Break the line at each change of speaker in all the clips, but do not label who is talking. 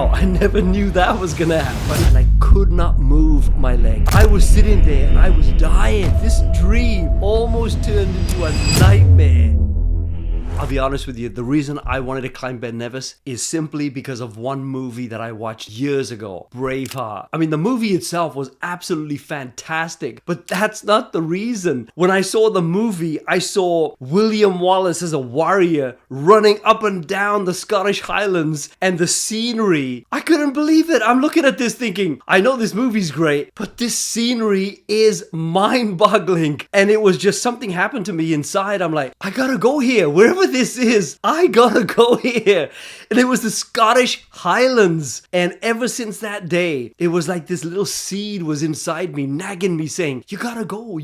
wow, I never knew that was gonna happen. And I could not move my leg. I was sitting there and I was dying. This dream almost turned into a nightmare. I'll be honest with you, the reason I wanted to climb Ben Nevis is simply because of one movie that I watched years ago, Braveheart. I mean, the movie itself was absolutely fantastic, but that's not the reason. When I saw the movie, I saw William Wallace as a warrior running up and down the Scottish Highlands and the scenery. I couldn't believe it. I'm looking at this thinking, I know this movie's great, but this scenery is mind-boggling. And it was just something happened to me inside. I'm like, I gotta go here. Wherever this is, I gotta go here. And it was the Scottish Highlands. And ever since that day, it was like this little seed was inside me, nagging me, saying, you gotta go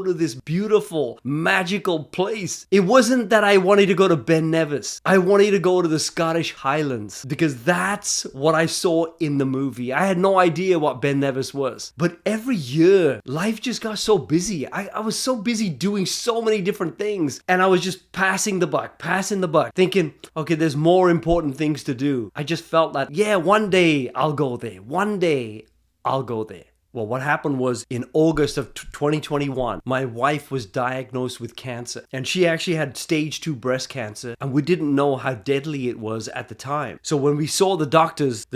to this beautiful, magical place. It wasn't that I wanted to go to Ben Nevis. I wanted to go to the Scottish Highlands because that's what I saw in the movie. I had no idea what Ben Nevis was. But every year, life just got so busy. I was so busy doing so many different things. And I was just passing the buck, thinking, okay, there's more important things to do. I just felt that, yeah, one day I'll go there. One day I'll go there. Well, what happened was in August of 2021, my wife was diagnosed with cancer, and she actually had stage 2 breast cancer, and we didn't know how deadly it was at the time. So when we saw the doctors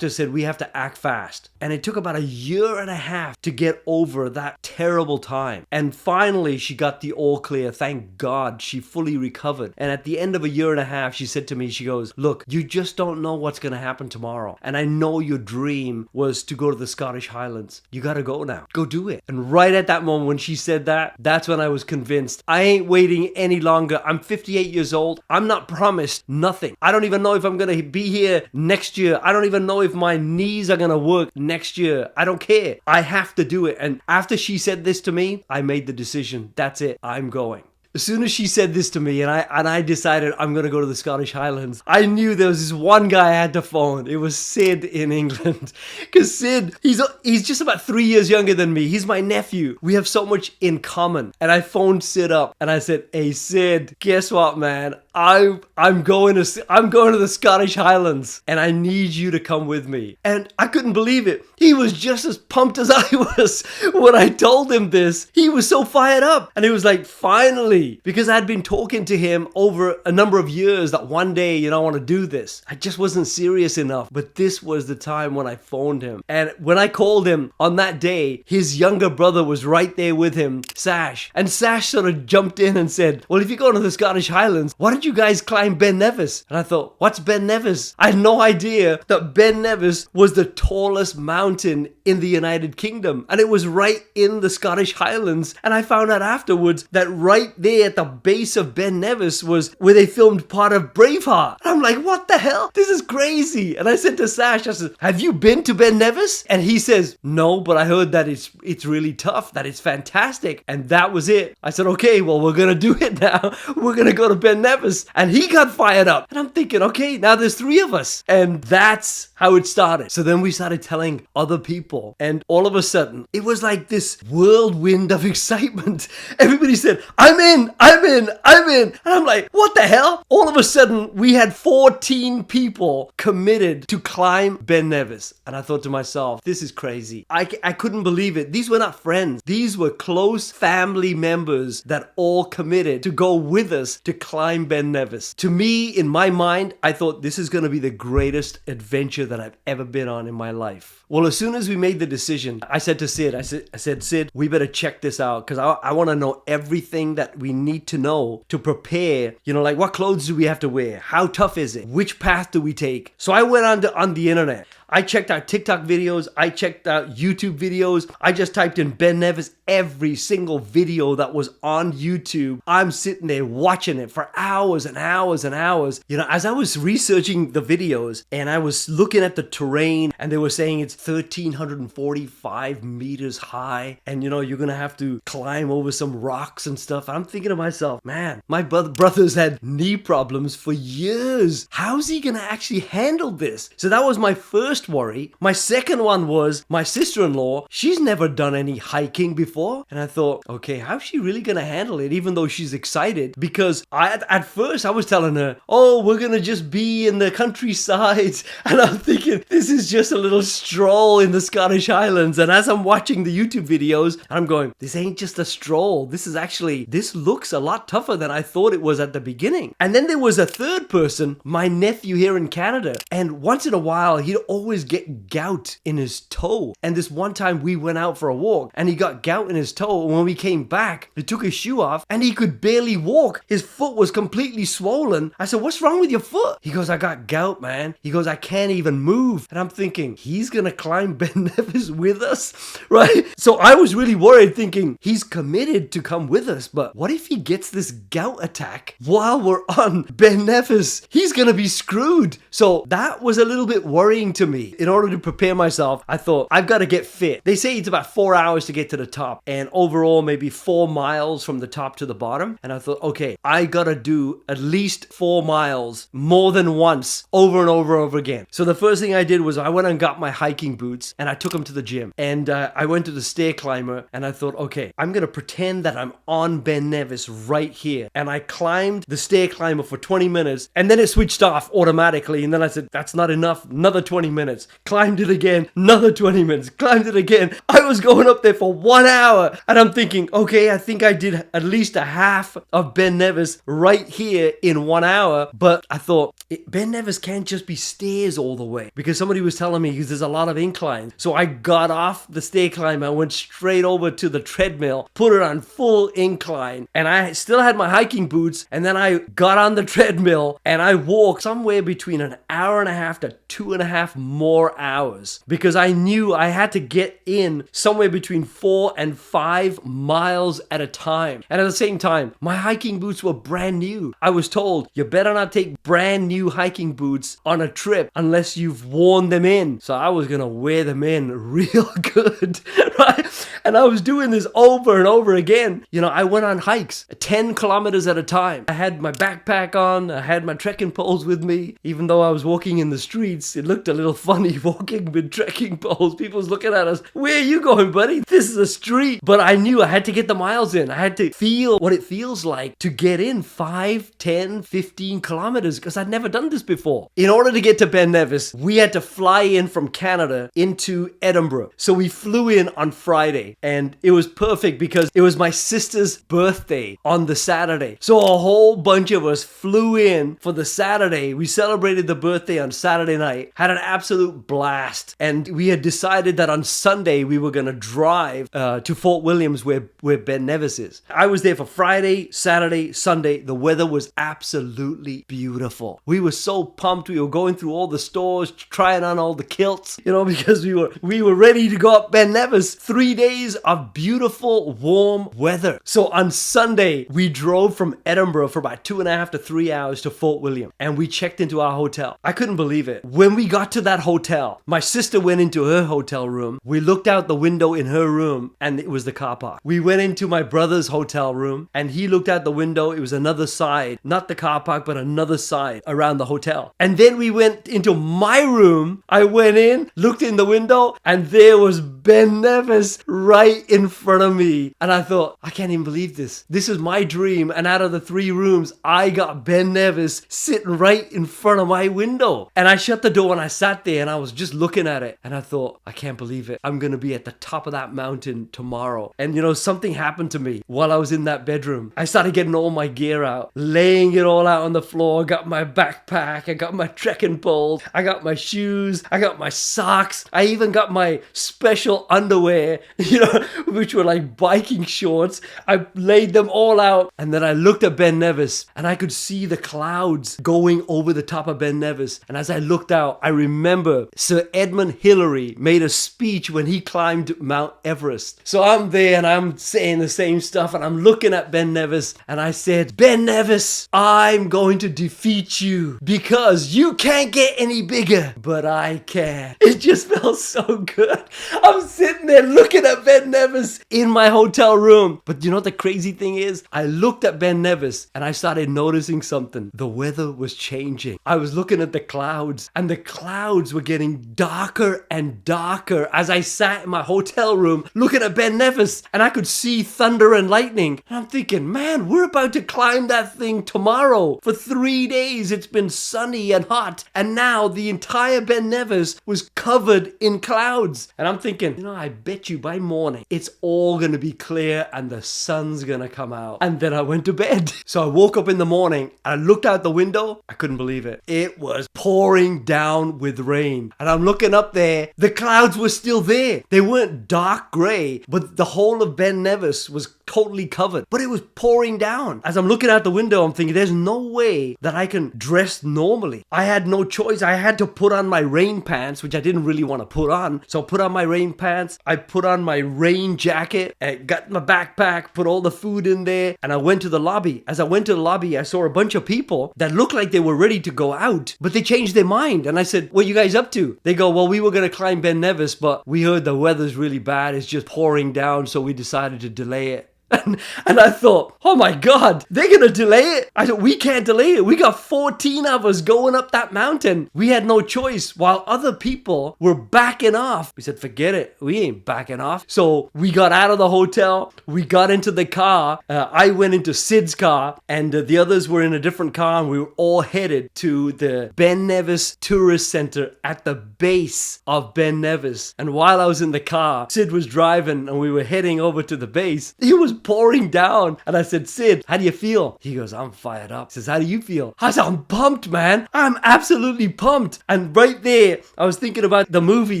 said we have to act fast. And it took about a year and a half to get over that terrible time. And finally, she got the all clear. Thank God she fully recovered. And at the end of a year and a half, she said to me, she goes, look, you just don't know what's going to happen tomorrow. And I know your dream was to go to the Scottish Highlands. You gotta go now. Go do it. And right at that moment when she said that, that's when I was convinced. I ain't waiting any longer. I'm 58 years old. I'm not promised nothing. I don't even know if I'm gonna be here next year. I don't even know if my knees are gonna work next year. I don't care. I have to do it. And after she said this to me, I made the decision. That's it. I'm going. As soon as she said this to me and I decided I'm going to go to the Scottish Highlands, I knew there was this one guy I had to phone. It was Sid in England. Because Sid, he's just about 3 years younger than me. He's my nephew. We have so much in common. And I phoned Sid up and I said, hey Sid, guess what, man? I'm going to the Scottish Highlands and I need you to come with me. And I couldn't believe it. He was just as pumped as I was when I told him this. He was so fired up. And he was like, finally. Because I'd been talking to him over a number of years that one day, I want to do this. I just wasn't serious enough. But this was the time when I phoned him. And when I called him on that day, his younger brother was right there with him, Sash. And Sash sort of jumped in and said, well, if you're going to the Scottish Highlands, why don't you guys climb Ben Nevis? And I thought, what's Ben Nevis? I had no idea that Ben Nevis was the tallest mountain in the United Kingdom. And it was right in the Scottish Highlands. And I found out afterwards that right there at the base of Ben Nevis was where they filmed part of Braveheart. And I'm like, what the hell? This is crazy. And I said to Sash, I said, have you been to Ben Nevis? And he says, no, but I heard that it's really tough, that it's fantastic. And that was it. I said, okay, well, we're going to do it now. We're going to go to Ben Nevis. And he got fired up. And I'm thinking, okay, now there's 3 of us. And that's how it started. So then we started telling other people. And all of a sudden, it was like this whirlwind of excitement. Everybody said, I'm in. And I'm like, what the hell? All of a sudden, we had 14 people committed to climb Ben Nevis. And I thought to myself, this is crazy. I couldn't believe it. These were not friends. These were close family members that all committed to go with us to climb Ben Nevis. To me, in my mind, I thought this is going to be the greatest adventure that I've ever been on in my life. Well, as soon as we made the decision, I said to Sid, I said, Sid, we better check this out because I want to know everything that we need to know to prepare, like what clothes do we have to wear? How tough is it? Which path do we take? So I went on the internet. I checked out TikTok videos. I checked out YouTube videos. I just typed in Ben Nevis, every single video that was on YouTube. I'm sitting there watching it for hours and hours and hours. As I was researching the videos and I was looking at the terrain and they were saying it's 1,345 meters high and, you're going to have to climb over some rocks and stuff. I'm thinking to myself, man, my brother's had knee problems for years. How's he going to actually handle this? So that was my first first worry. My second one was my sister-in-law. She's never done any hiking before. And I thought, okay, how's she really going to handle it, even though she's excited? Because at first I was telling her, oh, we're going to just be in the countryside. And I'm thinking, this is just a little stroll in the Scottish Highlands. And as I'm watching the YouTube videos, I'm going, this ain't just a stroll. This looks a lot tougher than I thought it was at the beginning. And then there was a third person, my nephew here in Canada. And once in a while, he'd always get gout in his toe. And this one time we went out for a walk and he got gout in his toe. And when we came back, he took his shoe off and he could barely walk. His foot was completely swollen. I said, what's wrong with your foot? He goes, I got gout, man. He goes, I can't even move. And I'm thinking, he's going to climb Ben Nevis with us, right? So I was really worried, thinking he's committed to come with us. But what if he gets this gout attack while we're on Ben Nevis? He's going to be screwed. So that was a little bit worrying to me. In order to prepare myself, I thought, I've got to get fit. They say it's about 4 hours to get to the top and overall maybe 4 miles from the top to the bottom. And I thought, okay, I got to do at least 4 miles more than once, over and over again. So the first thing I did was I went and got my hiking boots and I took them to the gym. And I went to the stair climber and I thought, okay, I'm going to pretend that I'm on Ben Nevis right here. And I climbed the stair climber for 20 minutes and then it switched off automatically. And then I said, that's not enough. Another 20 minutes. Climbed it again. Another 20 minutes. Climbed it again. I was going up there for 1 hour and I'm thinking, okay, I think I did at least a half of Ben Nevis right here in 1 hour. But I thought, Ben Nevis can't just be stairs all the way, because somebody was telling me there's a lot of inclines. So I got off the stair climb. I went straight over to the treadmill, put it on full incline, and I still had my hiking boots. And then I got on the treadmill and I walked somewhere between an hour and a half to 2.5 more hours, because I knew I had to get in somewhere between 4 and 5 miles at a time. And at the same time, my hiking boots were brand new. I was told, you better not take brand new hiking boots on a trip unless you've worn them in. So I was gonna wear them in real good, right? And I was doing this over and over again. You know, I went on hikes 10 kilometers at a time. I had my backpack on, I had my trekking poles with me. Even though I was walking in the streets, it looked a little funny walking with trekking poles. People was looking at us, where are you going, buddy? This is a street. But I knew I had to get the miles in. I had to feel what it feels like to get in 5, 10, 15 kilometers, because I'd never done this before. In order to get to Ben Nevis, we had to fly in from Canada into Edinburgh. So we flew in on Friday and it was perfect because it was my sister's birthday on the Saturday. So a whole bunch of us flew in for the Saturday. We celebrated the birthday on Saturday night, had an absolute blast. And we had decided that on Sunday we were going to drive to Fort Williams where Ben Nevis is. I was there for Friday, Saturday, Sunday. The weather was absolutely beautiful. We were so pumped. We were going through all the stores, trying on all the kilts, you know, because we were ready to go up Ben Nevis. 3 days of beautiful, warm weather. So on Sunday, we drove from Edinburgh for about 2.5 to 3 hours to Fort William, and we checked into our hotel. I couldn't believe it. When we got to that hotel, my sister went into her hotel room. We looked out the window in her room, and it was the car park. We went into my brother's hotel room, and he looked out the window. It was another side, not the car park, but another side around the hotel. And then we went into my room. I went in, looked in the window, and there was Ben Nevis right in front of me. And I thought, I can't even believe this. This is my dream. And out of the 3 rooms, I got Ben Nevis sitting right in front of my window. And I shut the door and I sat there and I was just looking at it. And I thought, I can't believe it. I'm going to be at the top of that mountain tomorrow. And you know, something happened to me while I was in that bedroom. I started getting all my gear out, laying it all out on the floor. I got my backpack. I got my trekking poles. I got my shoes. I got my socks. I even got my special underwear, you know, which were like biking shorts. I laid them all out. And then I looked at Ben Nevis and I could see the clouds going over the top of Ben Nevis. And as I looked out, I remember Sir Edmund Hillary made a speech when he climbed Mount Everest. So I'm there and I'm saying the same stuff and I'm looking at Ben Nevis and I said, Ben Nevis, I'm going to defeat you because you can't get any bigger, but I can. It just felt so good. I'm sitting there looking at Ben Nevis in my hotel room. But you know what the crazy thing is? I looked at Ben Nevis and I started noticing something. The weather was changing. I was looking at the clouds and the clouds clouds were getting darker and darker as I sat in my hotel room looking at Ben Nevis, and I could see thunder and lightning. And I'm thinking, man, we're about to climb that thing tomorrow. For 3 days it's been sunny and hot, and now the entire Ben Nevis was covered in clouds. And I'm thinking, I bet you by morning it's all gonna be clear and the sun's gonna come out. And then I went to bed. So I woke up in the morning and I looked out the window. I couldn't believe it. It was pouring down with rain. And I'm looking up there. The clouds were still there. They weren't dark gray, but the whole of Ben Nevis was totally covered. But it was pouring down. As I'm looking out the window, I'm thinking, there's no way that I can dress normally. I had no choice. I had to put on my rain pants, which I didn't really want to put on. So I put on my rain pants. I put on my rain jacket, got my backpack, put all the food in there, and I went to the lobby. As I went to the lobby, I saw a bunch of people that looked like they were ready to go out, but they changed their mind. And I said, what are you guys up to? They go, well, we were going to climb Ben Nevis, but we heard the weather's really bad. It's just pouring down, so we decided to delay it. And I thought, oh my God, they're going to delay it. I said, we can't delay it. We got 14 of us going up that mountain. We had no choice while other people were backing off. We said, forget it. We ain't backing off. So we got out of the hotel. We got into the car. I went into Sid's car, and the others were in a different car, and we were all headed to the Ben Nevis Tourist Center at the base of Ben Nevis. And while I was in the car, Sid was driving and we were heading over to the base. It was pouring down, and I said, Sid, how do you feel? He goes, I'm fired up. He says, how do you feel? I said, I'm pumped, man. I'm absolutely pumped. And right there, I was thinking about the movie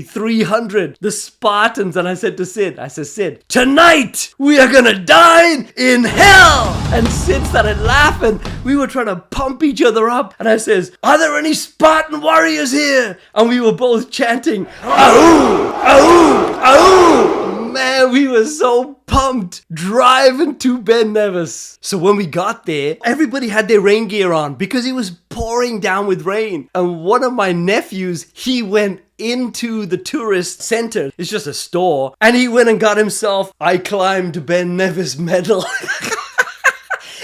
300, the Spartans, and I said to Sid, Sid, tonight we are gonna dine in hell. And Sid started laughing. We were trying to pump each other up, and I says, are there any Spartan warriors here? And we were both chanting, ahoo, ahoo, ahoo. Man, we were so pumped driving to Ben Nevis. So when we got there, everybody had their rain gear on because it was pouring down with rain. And one of my nephews, he went into the tourist center. It's just a store. And he went and got himself, I climbed Ben Nevis medal.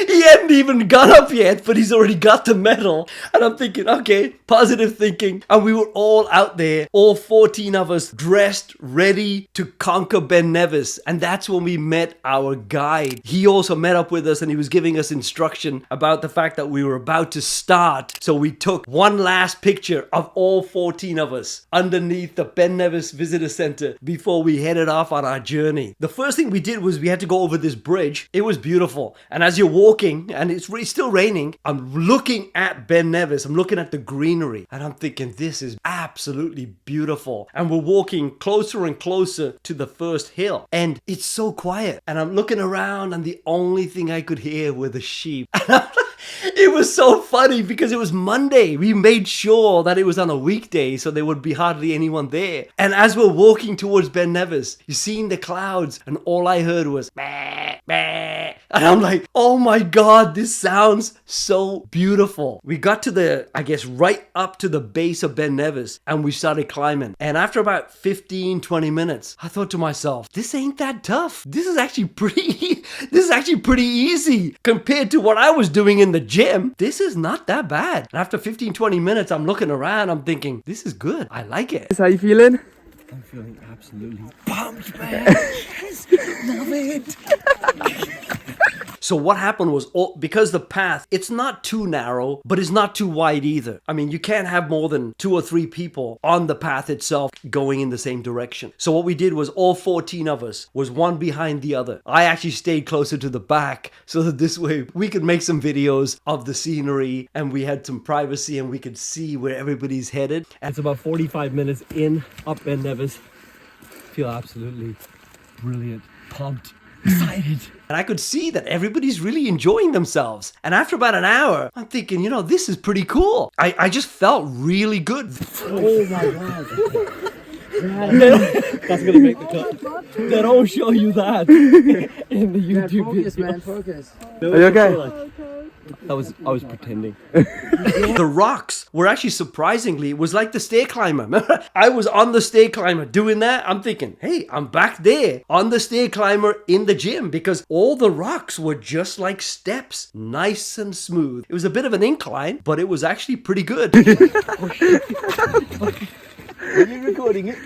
He hadn't even got up yet, but he's already got the medal. And I'm thinking, okay, positive thinking. And we were all out there, all 14 of us dressed, ready to conquer Ben Nevis. And that's when we met our guide. He also met up with us, and he was giving us instruction about the fact that we were about to start. So we took one last picture of all 14 of us underneath the Ben Nevis Visitor Center before we headed off on our journey. The first thing we did was we had to go over this bridge. It was beautiful. And as you're walking, and it's still raining, I'm looking at Ben Nevis. I'm looking at the greenery, and I'm thinking, this is absolutely beautiful. And we're walking closer and closer to the first hill, and it's so quiet. And I'm looking around, and the only thing I could hear were the sheep. It was so funny because it was Monday. We made sure that it was on a weekday, so there would be hardly anyone there. And as we're walking towards Ben Nevis, you're seeing the clouds, and all I heard was bah, bah. And I'm like, oh my God, this sounds so beautiful. We got to right up to the base of Ben Nevis, and we started climbing. And after about 15-20 minutes, I thought to myself, this ain't that tough. This is actually pretty easy compared to what I was doing in the gym. This is not that bad. And after 15-20 minutes, I'm looking around, I'm thinking, this is good. I like it.
How you feeling?
I'm feeling absolutely pumped, man. Yes, love it.
So what happened was, because the path, it's not too narrow, but it's not too wide either. I mean, you can't have more than 2 or 3 people on the path itself going in the same direction. So what we did was all 14 of us was one behind the other. I actually stayed closer to the back so that this way we could make some videos of the scenery, and we had some privacy, and we could see where everybody's headed.
It's about 45 minutes in up Ben Nevis. Feel absolutely brilliant, pumped, excited.
And I could see that everybody's really enjoying themselves. And after about an hour, I'm thinking, this is pretty cool. I just felt really good.
Oh my God. That's going to make the cut. They don't show you that in the YouTube video.
Man, focus.
Are you okay? I was pretending.
The rocks were actually surprisingly, it was like the stair climber. Remember? I was on the stair climber doing that. I'm thinking, hey, I'm back there on the stair climber in the gym because all the rocks were just like steps, nice and smooth. It was a bit of an incline, but it was actually pretty good.
Are you recording it?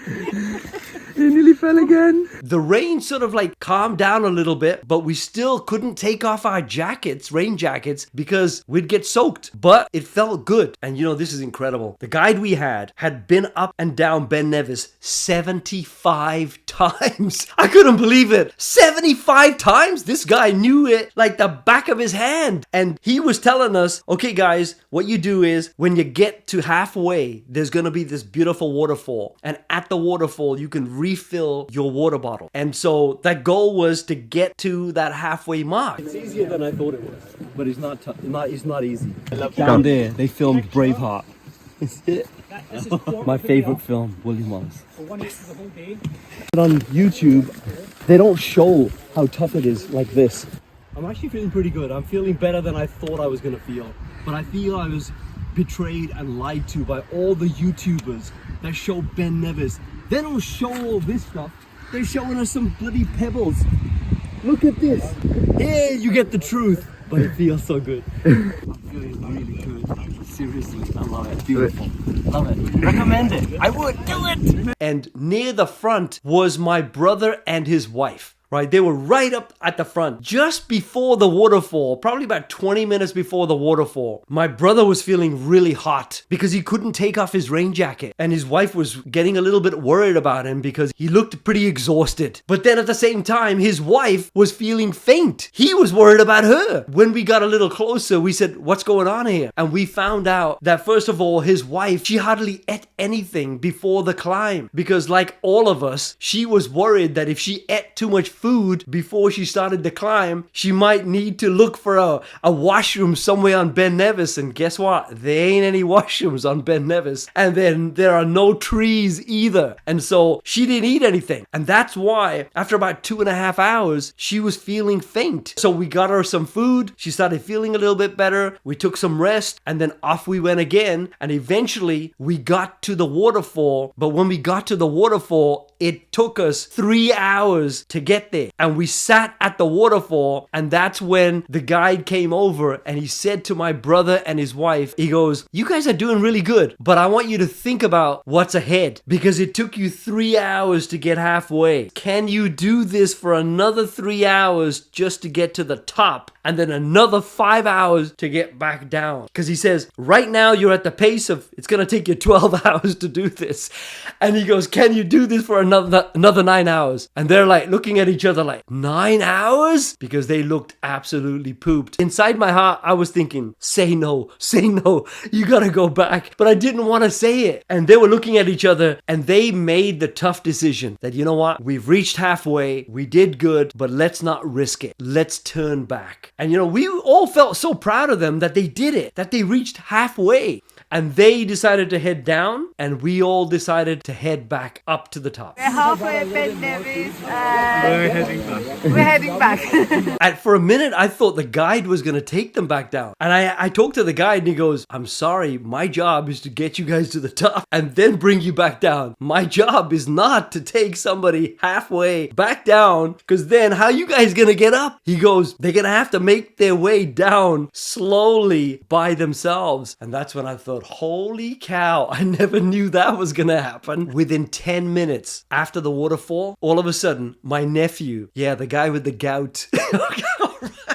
He nearly fell again.
The rain sort of like calmed down a little bit, but we still couldn't take off our jackets, rain jackets, because we'd get soaked. But it felt good. And you know, this is incredible. The guide we had been up and down Ben Nevis 75 times. I couldn't believe it. 75 times? This guy knew it like the back of his hand. And he was telling us, okay guys, what you do is when you get to halfway, there's going to be this beautiful waterfall. And at the waterfall, you can refill your water bottle. And so that goal was to get to that halfway mark.
It's easier than I thought it was, but it's not easy. Down there, they filmed Braveheart. My favorite film, William Wallace. On YouTube, they don't show how tough it is like this. I'm actually feeling pretty good. I'm feeling better than I thought I was gonna feel. But I feel I was betrayed and lied to by all the YouTubers that show Ben Nevis. They don't show all this stuff. They're showing us some bloody pebbles. Look at this. Here you get the truth. But it feels so good. I'm feeling really good. Seriously, I love it. Beautiful. Love it. Recommend it. I would do it.
And near the front was my brother and his wife. Right, they were right up at the front, just before the waterfall, probably about 20 minutes before the waterfall. My brother was feeling really hot because he couldn't take off his rain jacket. And his wife was getting a little bit worried about him because he looked pretty exhausted. But then at the same time, his wife was feeling faint. He was worried about her. When we got a little closer, we said, what's going on here? And we found out that first of all, his wife, she hardly ate anything before the climb. Because like all of us, she was worried that if she ate too much food before she started the climb, she might need to look for a washroom somewhere on Ben Nevis. And guess what? There ain't any washrooms on Ben Nevis. And then there are no trees either. And so she didn't eat anything. And that's why after about 2.5 hours, she was feeling faint. So we got her some food. She started feeling a little bit better. We took some rest and then off we went again. And eventually we got to the waterfall. But when we got to the waterfall, it took us 3 hours to get there. And we sat at the waterfall, and that's when the guide came over and he said to my brother and his wife, he goes, you guys are doing really good, but I want you to think about what's ahead because it took you 3 hours to get halfway. Can you do this for another 3 hours just to get to the top? And then another 5 hours to get back down. Because he says, right now you're at the pace of, it's going to take you 12 hours to do this. And he goes, can you do this for another 9 hours? And they're like looking at each other like, 9 hours? Because they looked absolutely pooped. Inside my heart, I was thinking, say no, you got to go back. But I didn't want to say it. And they were looking at each other and they made the tough decision that, you know what? We've reached halfway. We did good, but let's not risk it. Let's turn back. And you know, we all felt so proud of them that they did it, that they reached halfway. And they decided to head down, and we all decided to head back up to the top.
We're halfway at Ben Nevis. We're heading back.
And for a minute, I thought the guide was going to take them back down. And I talked to the guide, and he goes, I'm sorry, my job is to get you guys to the top and then bring you back down. My job is not to take somebody halfway back down, because then how you guys going to get up? He goes, they're going to have to make their way down slowly by themselves. And that's when I thought, holy cow, I never knew that was gonna happen. Within 10 minutes after the waterfall, all of a sudden, my nephew, the guy with the gout,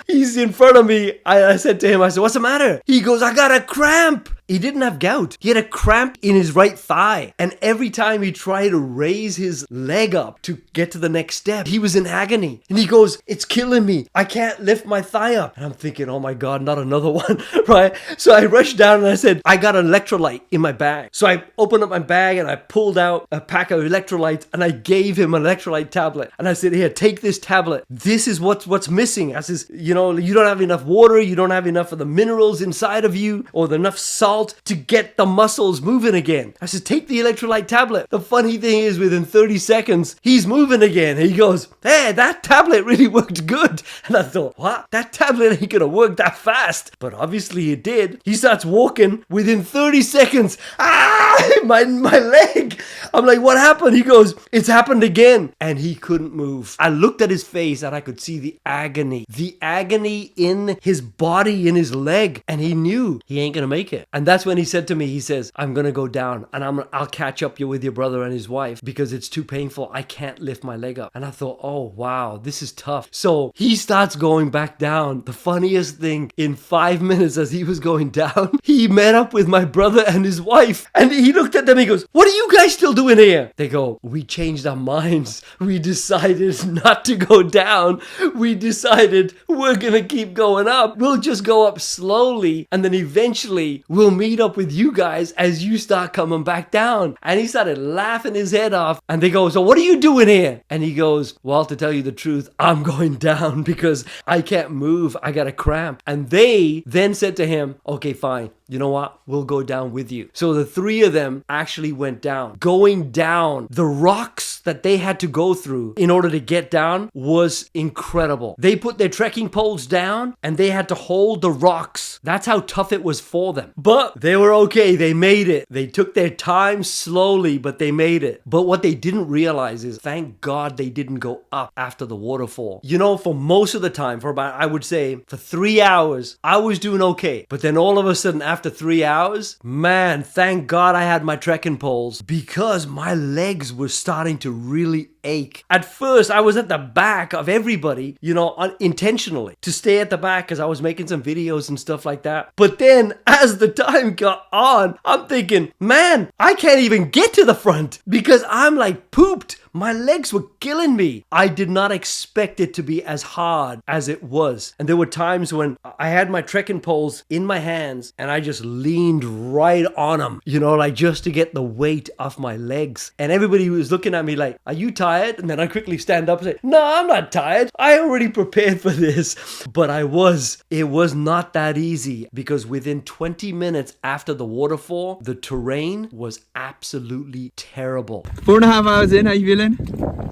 he's in front of me. I said to him, I said, what's the matter? He goes, I got a cramp. He didn't have gout. He had a cramp in his right thigh. And every time he tried to raise his leg up to get to the next step, he was in agony. And he goes, it's killing me. I can't lift my thigh up. And I'm thinking, oh my God, not another one, right? So I rushed down and I said, I got an electrolyte in my bag. So I opened up my bag and I pulled out a pack of electrolytes and I gave him an electrolyte tablet. And I said, here, take this tablet. This is what's missing. I says, you know, you don't have enough water. You don't have enough of the minerals inside of you or enough salt to get the muscles moving again. I said, take the electrolyte tablet. The funny thing is, within 30 seconds, he's moving again. And he goes, hey, that tablet really worked good. And I thought, what? That tablet ain't gonna work that fast. But obviously it did. He starts walking within 30 seconds. Ah! my leg. I'm like, what happened? He goes, it's happened again. And he couldn't move. I looked at his face and I could see the agony in his body, in his leg. And he knew he ain't going to make it. And that's when he said to me, he says, I'm going to go down and I'll catch up you with your brother and his wife because it's too painful. I can't lift my leg up. And I thought, oh, wow, this is tough. So he starts going back down. The funniest thing, in 5 minutes as he was going down, he met up with my brother and his wife. And he looked at them, he goes, what are you guys still doing here? They go, we changed our minds. We decided not to go down. We decided we're going to keep going up. We'll just go up slowly. And then eventually we'll meet up with you guys as you start coming back down. And he started laughing his head off. And they go, so what are you doing here? And he goes, well, to tell you the truth, I'm going down because I can't move. I got a cramp. And they then said to him, okay, fine. You know what? We'll go down with you. So the three of them actually went down. Going down, the rocks that they had to go through in order to get down was incredible. They put their trekking poles down and they had to hold the rocks. That's how tough it was for them. But they were okay. They made it. They took their time slowly, but they made it. But what they didn't realize is, thank God they didn't go up after the waterfall. You know, for most of the time, for about, I would say, for 3 hours, I was doing okay. But then all of a sudden, after 3 hours, man, thank God I had my trekking poles because my legs were starting to really ache. At first, I was at the back of everybody, you know, intentionally to stay at the back because I was making some videos and stuff like that. But then as the time got on, I'm thinking, man, I can't even get to the front because I'm like pooped. My legs were killing me. I did not expect it to be as hard as it was. And there were times when I had my trekking poles in my hands and I just leaned right on them, you know, like just to get the weight off my legs. And everybody was looking at me like, are you tired? And then I quickly stand up and say, no, I'm not tired. I already prepared for this. But I was. It was not that easy because within 20 minutes after the waterfall, the terrain was absolutely terrible.
4.5 hours in, how you feeling?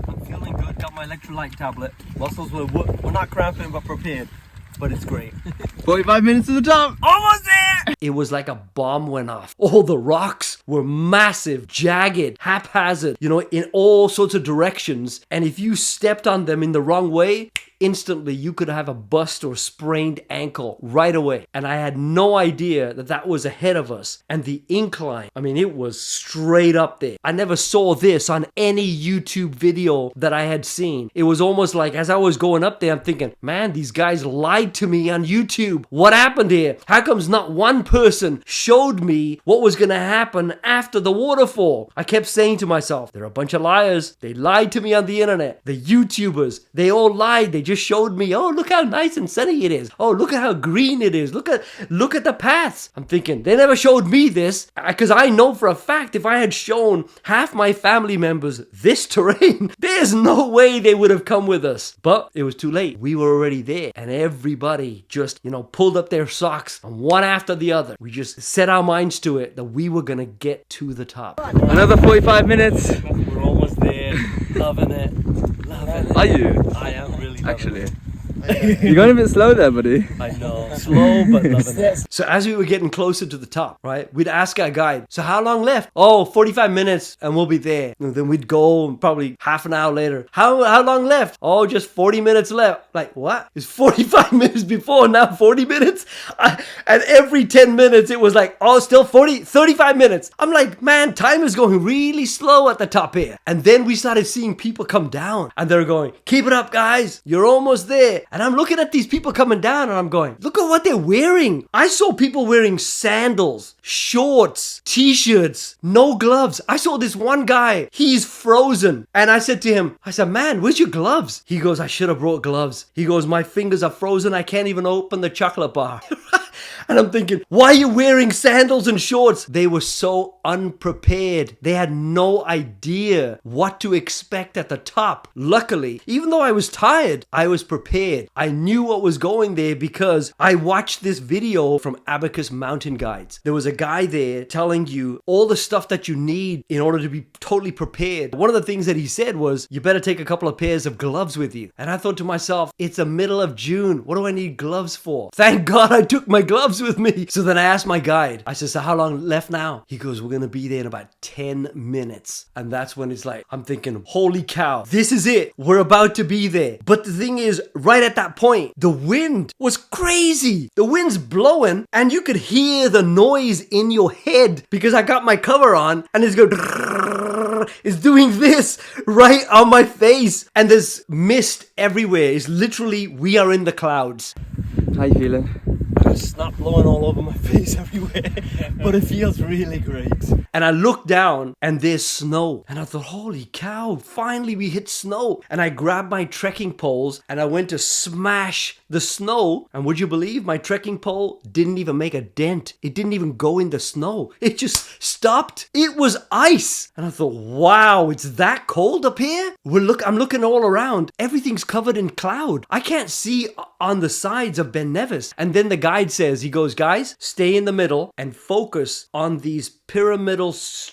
I'm feeling good. Got my electrolyte tablet. Muscles were not cramping, but prepared. But it's great.
45 minutes to the top.
Almost there!
It was like a bomb went off. All the rocks were massive, jagged, haphazard, you know, in all sorts of directions. And if you stepped on them in the wrong way, instantly you could have a bust or sprained ankle right away. And I had no idea that that was ahead of us. And the incline, I mean, it was straight up there. I never saw this on any YouTube video that I had seen. It was almost like as I was going up there, I'm thinking, man, these guys lied to me on YouTube. What happened here? How comes not one person showed me what was going to happen after the waterfall? I kept saying to myself, they're a bunch of liars. They lied to me on the internet. The YouTubers, they all lied. They just showed me, oh, look how nice and sunny it is. Oh, look at how green it is. Look at the paths. I'm thinking, they never showed me this because I know for a fact if I had shown half my family members this terrain, there's no way they would have come with us. But it was too late. We were already there and everybody just, you know, pulled up their socks and one after the other. We just set our minds to it that we were going to get to the top.
Another 45 minutes.
We're almost there. Loving it. Loving it.
Are you?
I am really loving
Actually.
it.
You're going a bit slow there, buddy.
I know. Slow but loving it.
So as we were getting closer to the top, right, we'd ask our guide, so how long left? Oh, 45 minutes and we'll be there. And then we'd go probably half an hour later. How long left? Oh, just 40 minutes left. Like, what? It's 45 minutes before, now 40 minutes? And every 10 minutes it was like, oh, still 35 minutes. I'm like, man, time is going really slow at the top here. And then we started seeing people come down and they're going, keep it up, guys. You're almost there. And I'm looking at these people coming down and I'm going, look at what they're wearing. I saw people wearing sandals, shorts, t-shirts, no gloves. I saw this one guy, he's frozen. And I said to him, I said, man, where's your gloves? He goes, I should have brought gloves. He goes, my fingers are frozen. I can't even open the chocolate bar. And I'm thinking, why are you wearing sandals and shorts? They were so unprepared. They had no idea what to expect at the top. Luckily, even though I was tired, I was prepared. I knew what was going there because I watched this video from Abacus Mountain Guides. There was a guy there telling you all the stuff that you need in order to be totally prepared. One of the things that he said was, you better take a couple of pairs of gloves with you. And I thought to myself, it's the middle of June. What do I need gloves for? Thank God I took my gloves with me. So then I asked my guide, I said, so how long left now? He goes, we're going to be there in about 10 minutes. And that's when it's like, I'm thinking, holy cow, this is it. We're about to be there. But the thing is, right at that point, the wind was crazy. The wind's blowing and you could hear the noise in your head because I got my cover on and it's going, it's doing this right on my face. And there's mist everywhere. It's literally, we are in the clouds.
How you feeling?
It's not blowing all over my face everywhere, but it feels really great.
And I looked down and there's snow. And I thought, holy cow, finally we hit snow. And I grabbed my trekking poles and I went to smash the snow. And would you believe my trekking pole didn't even make a dent? It didn't even go in the snow. It just stopped. It was ice. And I thought, wow, it's that cold up here? I'm looking all around. Everything's covered in cloud. I can't see on the sides of Ben Nevis. And then the guide says, he goes, guys, stay in the middle and focus on these pyramidal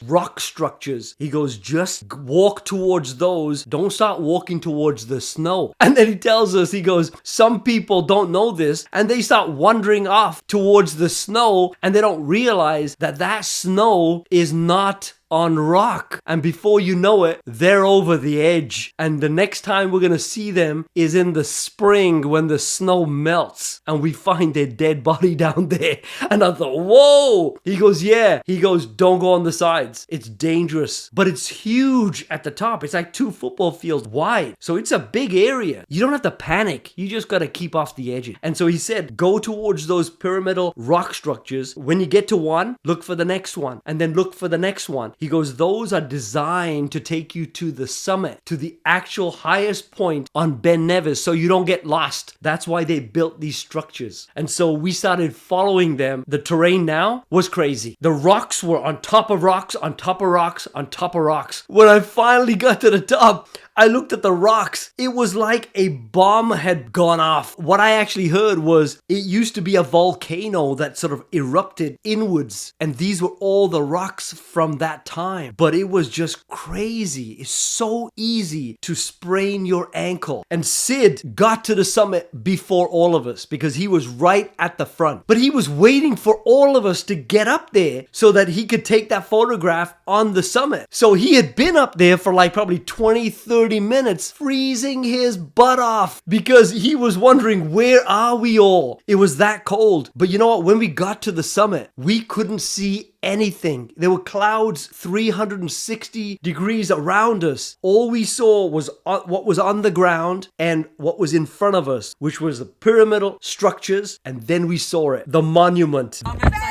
rock structures. He goes, just walk towards those. Don't start walking towards the snow. And then he tells us, he goes, some people don't know this and they start wandering off towards the snow and they don't realize that that snow is not on rock. And before you know it, they're over the edge. And the next time we're going to see them is in the spring when the snow melts and we find their dead body down there. And I thought, whoa. He goes, yeah. He goes, don't go on the sides. It's dangerous. But it's huge at the top. It's like 2 football fields wide. So it's a big area. You don't have to panic. You just got to keep off the edges. And so he said, go towards those pyramidal rock structures. When you get to one, look for the next one. And then look for the next one. He goes, those are designed to take you to the summit, to the actual highest point on Ben Nevis, so you don't get lost. That's why they built these structures. And so we started following them. The terrain now was crazy. The rocks were on top of rocks, on top of rocks, on top of rocks. When I finally got to the top, I looked at the rocks. It was like a bomb had gone off. What I actually heard was it used to be a volcano that sort of erupted inwards. And these were all the rocks from that time. But it was just crazy. It's so easy to sprain your ankle. And Sid got to the summit before all of us because he was right at the front. But he was waiting for all of us to get up there so that he could take that photograph on the summit. So he had been up there for like probably 20, 30 minutes freezing his butt off because he was wondering, where are we all? It was that cold. But you know what? When we got to the summit, we couldn't see anything. There were clouds 360 degrees around us. All we saw was what was on the ground and what was in front of us, which was the pyramidal structures. And then we saw it, the monument.
It's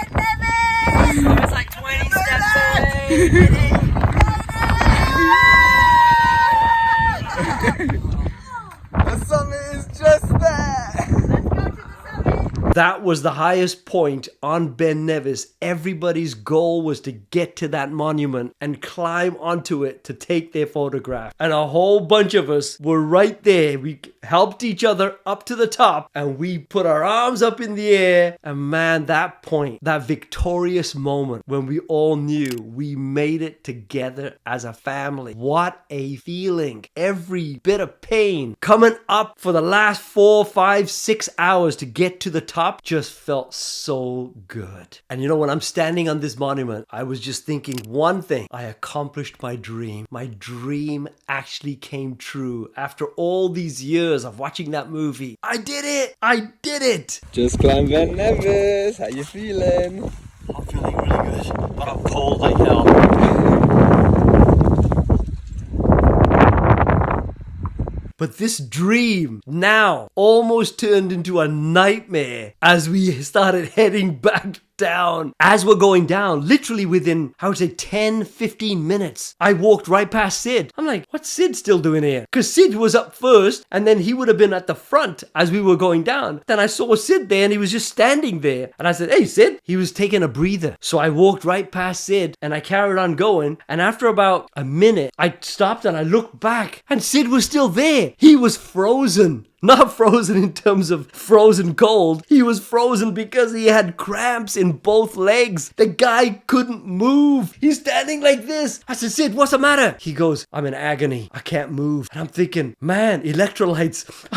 like 20 steps away.
The summit is just there.
Let's go to the summit.
That was the highest point on Ben Nevis. Everybody's goal was to get to that monument and climb onto it to take their photograph. And a whole bunch of us were right there. We helped each other up to the top and we put our arms up in the air. And man, that point, that victorious moment when we all knew we made it together as a family. What a feeling. Every bit of pain coming up for the last 4, 5, 6 hours to get to the top just felt so good. And you know, when I'm standing on this monument, I was just thinking one thing. I accomplished my dream. My dream actually came true. After all these years of watching that movie, I did it! I did it!
Just climbed Ben Nevis. How you feeling?
I'm feeling really good, but I'm cold like hell.
But this dream now almost turned into a nightmare as we started heading back down. As we're going down, literally within, I would say 10, 15 minutes, I walked right past Sid. I'm like, what's Sid still doing here? Because Sid was up first and then he would have been at the front as we were going down. Then I saw Sid there and he was just standing there. And I said, hey, Sid. He was taking a breather. So I walked right past Sid and I carried on going. And after about a minute, I stopped and I looked back and Sid was still there. He was frozen. Not frozen in terms of frozen cold. He was frozen because he had cramps in both legs. The guy couldn't move. He's standing like this. I said, Sid, what's the matter? He goes, I'm in agony. I can't move. And I'm thinking, man, electrolytes.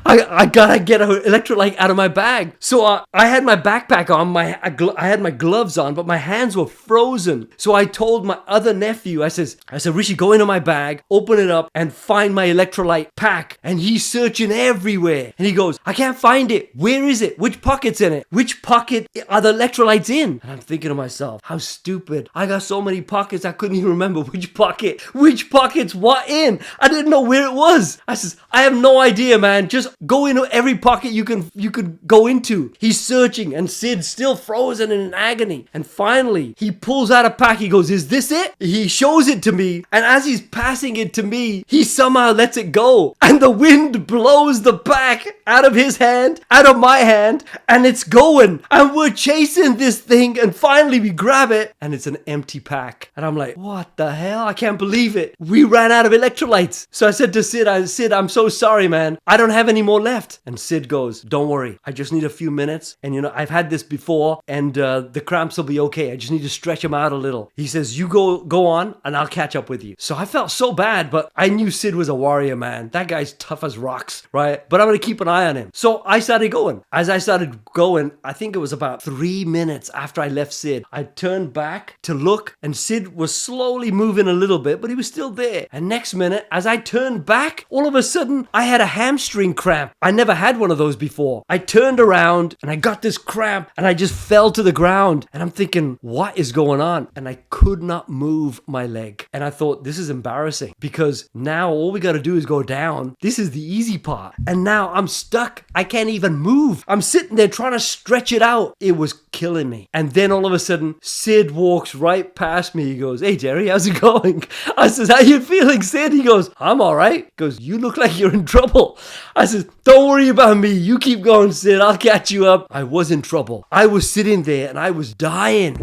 I gotta get an electrolyte out of my bag. So I had my backpack on. I had my gloves on, but my hands were frozen. So I told my other nephew, I said, Rishi, go into my bag, open it up, and find my electrolyte pack. And he's searching everywhere. And he goes, I can't find it. Where is it? Which pocket's in it? Which pocket are the electrolytes in? And I'm thinking to myself, how stupid. I got so many pockets, I couldn't even remember which pocket's what in. I didn't know where it was. I says, I have no idea, man. Just go into every pocket you could go into. He's searching, and Sid's still frozen in agony. And finally, he pulls out a pack. He goes, is this it? He shows it to me, and as he's passing it to me, he somehow lets it go. And the wind blows the pack out of his hand, out of my hand, and it's going. And we're chasing this thing, and finally we grab it, and it's an empty pack. And I'm like, what the hell? I can't believe it. We ran out of electrolytes. So I said to Sid, I'm so sorry, man. I don't have any more left. And Sid goes, don't worry. I just need a few minutes. And I've had this before, and the cramps will be okay. I just need to stretch them out a little. He says, you go on, and I'll catch up with you. So I felt so bad, but I knew Sid was a warrior, man. That guy's tough as rocks, right? But I'm going to keep an eye on him. So I started going. As I started going, I think it was about 3 minutes after I left Sid, I turned back to look, and Sid was slowly moving a little bit, but he was still there. And next minute, as I turned back, all of a sudden, I had a hamstring cramp. I never had one of those before. I turned around, and I got this cramp, and I just fell to the ground. And I'm thinking, what is going on? And I could not move my leg. And I thought, this is embarrassing, because now all we got to do is go down. This is the easy part. And now I'm stuck. I can't even move. I'm sitting there trying to stretch it out. It was killing me. And then all of a sudden, Sid walks right past me. He goes, hey, Jerry, how's it going? I says, how you feeling, Sid? He goes, I'm all right. He goes, you look like you're in trouble. I says, don't worry about me. You keep going, Sid. I'll catch you up. I was in trouble. I was sitting there and I was dying.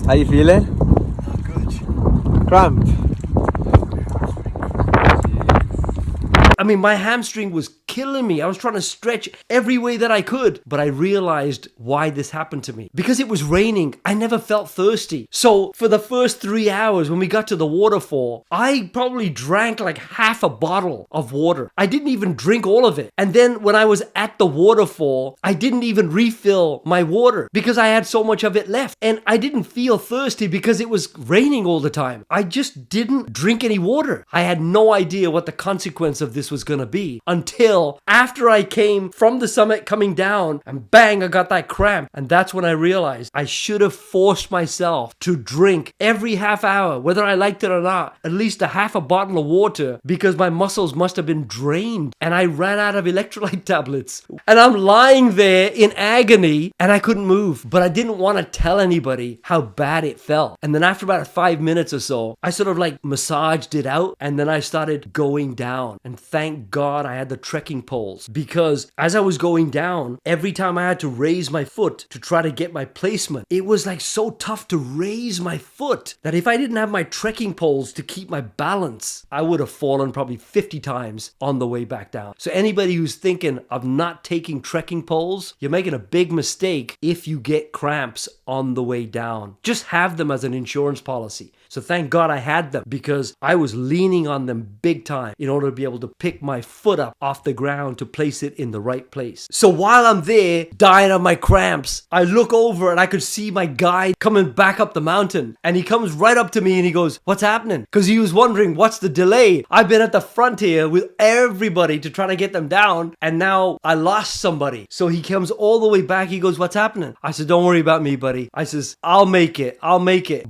How you feeling?
Not good.
Cramped.
I mean, my hamstring was killing me. I was trying to stretch every way that I could, but I realized why this happened to me. Because it was raining, I never felt thirsty. So for the first 3 hours when we got to the waterfall, I probably drank like half a bottle of water. I didn't even drink all of it. And then when I was at the waterfall, I didn't even refill my water because I had so much of it left. And I didn't feel thirsty because it was raining all the time. I just didn't drink any water. I had no idea what the consequence of this was going to be until after I came from the summit coming down, and bang, I got that cramp. And that's when I realized I should have forced myself to drink every half hour, whether I liked it or not, at least a half a bottle of water, because my muscles must have been drained and I ran out of electrolyte tablets. And I'm lying there in agony and I couldn't move, but I didn't want to tell anybody how bad it felt. And then after about 5 minutes or so, I sort of like massaged it out, and then I started going down. And thank God I had the trekking poles, because as I was going down, every time I had to raise my foot to try to get my placement, it was like so tough to raise my foot that if I didn't have my trekking poles to keep my balance, I would have fallen probably 50 times on the way back down. So anybody who's thinking of not taking trekking poles, you're making a big mistake if you get cramps on the way down. Just have them as an insurance policy. So thank God I had them, because I was leaning on them big time in order to be able to pick my foot up off the ground to place it in the right place. So while I'm there dying of my cramps, I look over and I could see my guide coming back up the mountain, and he comes right up to me and he goes, what's happening? Because he was wondering, what's the delay? I've been at the front here with everybody to try to get them down, and now I lost somebody. So he comes all the way back. He goes, what's happening? I said, don't worry about me, buddy. I says, I'll make it.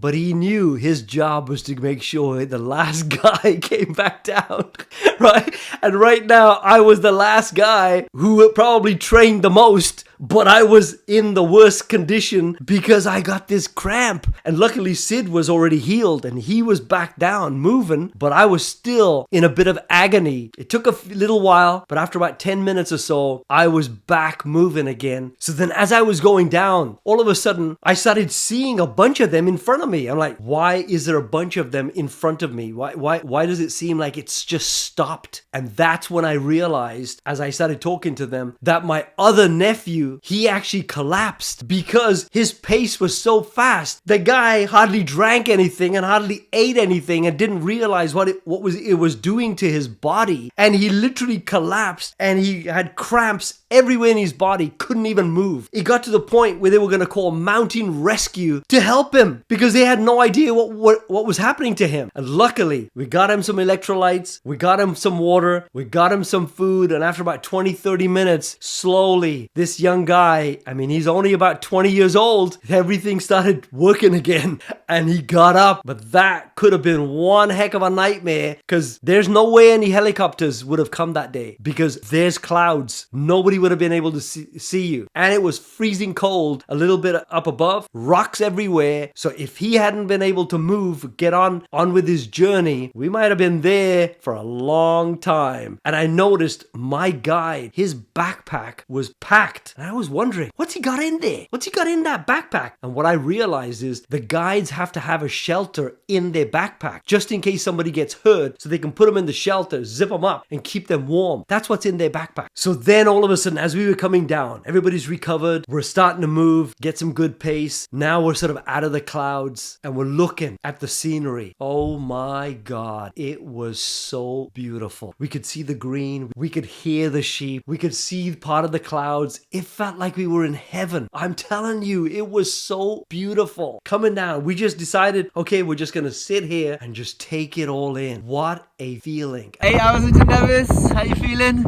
But he knew his job was to make sure the last guy came back down, right? And right now I was the last guy who probably trained the most but I was in the worst condition because I got this cramp. And luckily Sid was already healed and he was back down moving, but I was still in a bit of agony. It took a little while, but after about 10 minutes or so, I was back moving again. So then as I was going down, all of a sudden I started seeing a bunch of them in front of me. I'm like, why is there a bunch of them in front of me? Why does it seem like it's just stopped? And that's when I realized, as I started talking to them, that my other nephew, he actually collapsed because his pace was so fast. The guy hardly drank anything and hardly ate anything and didn't realize what it was doing to his body. And he literally collapsed and he had cramps everywhere in his body, couldn't even move. It got to the point where they were going to call mountain rescue to help him because they had no idea what was happening to him. And luckily, we got him some electrolytes, we got him some water, we got him some food, and after about 20-30 minutes, slowly, this young guy, I mean, he's only about 20 years old, everything started working again, and he got up. But that could have been one heck of a nightmare because there's no way any helicopters would have come that day because there's clouds. Nobody would have been able to see you. And it was freezing cold, a little bit up above, rocks everywhere. So if he hadn't been able to move, get on with his journey, we might have been there for a long time. And I noticed my guide, his backpack was packed. And I was wondering, what's he got in there? What's he got in that backpack? And what I realized is the guides have to have a shelter in their backpack just in case somebody gets hurt so they can put them in the shelter, zip them up and keep them warm. That's what's in their backpack. So then all of a sudden, as we were coming down, everybody's recovered. We're starting to move, get some good pace. Now we're sort of out of the clouds and we're looking at the scenery. Oh my God. It was so beautiful. We could see the green. We could hear the sheep. We could see part of the clouds. It felt like we were in heaven. I'm telling you, it was so beautiful. Coming down, we just decided, okay, we're just going to sit here and just take it all in. What a feeling.
Hey, I was into Nevis. How you feeling?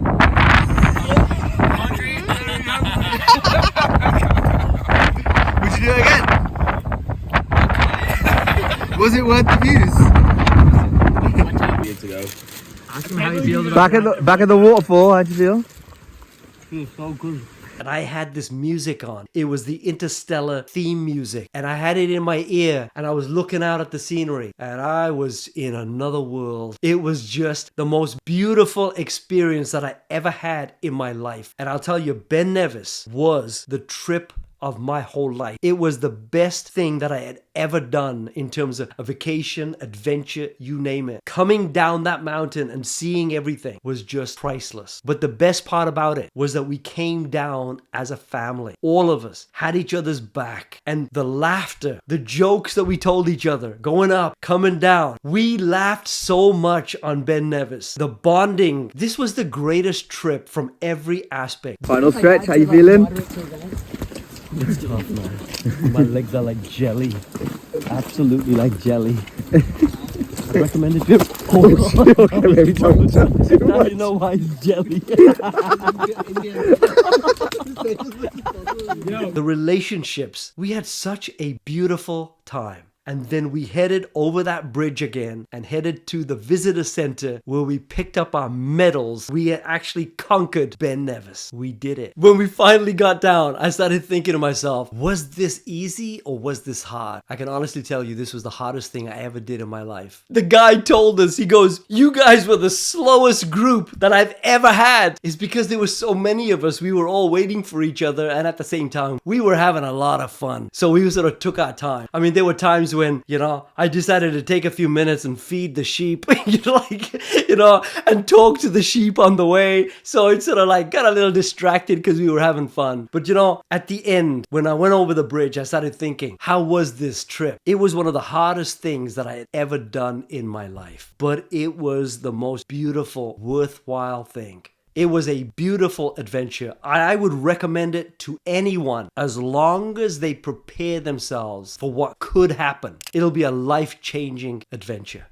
Would you do it again? Was it worth the views?
Ask him how he feels
Back at the waterfall, how'd you feel?
feels so good.
And I had this music on. It was the Interstellar theme music. And I had it in my ear and I was looking out at the scenery and I was in another world. It was just the most beautiful experience that I ever had in my life. And I'll tell you, Ben Nevis was the trip of my whole life. It was the best thing that I had ever done in terms of a vacation, adventure, you name it. Coming down that mountain and seeing everything was just priceless. But the best part about it was that we came down as a family. All of us had each other's back, and the laughter, the jokes that we told each other, going up, coming down. We laughed so much on Ben Nevis. The bonding, this was the greatest trip from every aspect.
Final stretch, how you feeling?
It's tough, man. My legs are like jelly. Absolutely like jelly. I recommend it.
Okay, maybe don't.
Now you know why it's jelly.
The relationships, we had such a beautiful time. And then we headed over that bridge again and headed to the visitor center where we picked up our medals. We had actually conquered Ben Nevis. We did it. When we finally got down, I started thinking to myself, was this easy or was this hard? I can honestly tell you this was the hardest thing I ever did in my life. The guy told us, he goes, you guys were the slowest group that I've ever had. It's because there were so many of us. We were all waiting for each other, and at the same time, we were having a lot of fun. So we sort of took our time. I mean, there were times when, I decided to take a few minutes and feed the sheep, and talk to the sheep on the way. So it sort of got a little distracted because we were having fun. But at the end, when I went over the bridge, I started thinking, how was this trip? It was one of the hardest things that I had ever done in my life. But it was the most beautiful, worthwhile thing. It was a beautiful adventure. I would recommend it to anyone as long as they prepare themselves for what could happen. It'll be a life-changing adventure.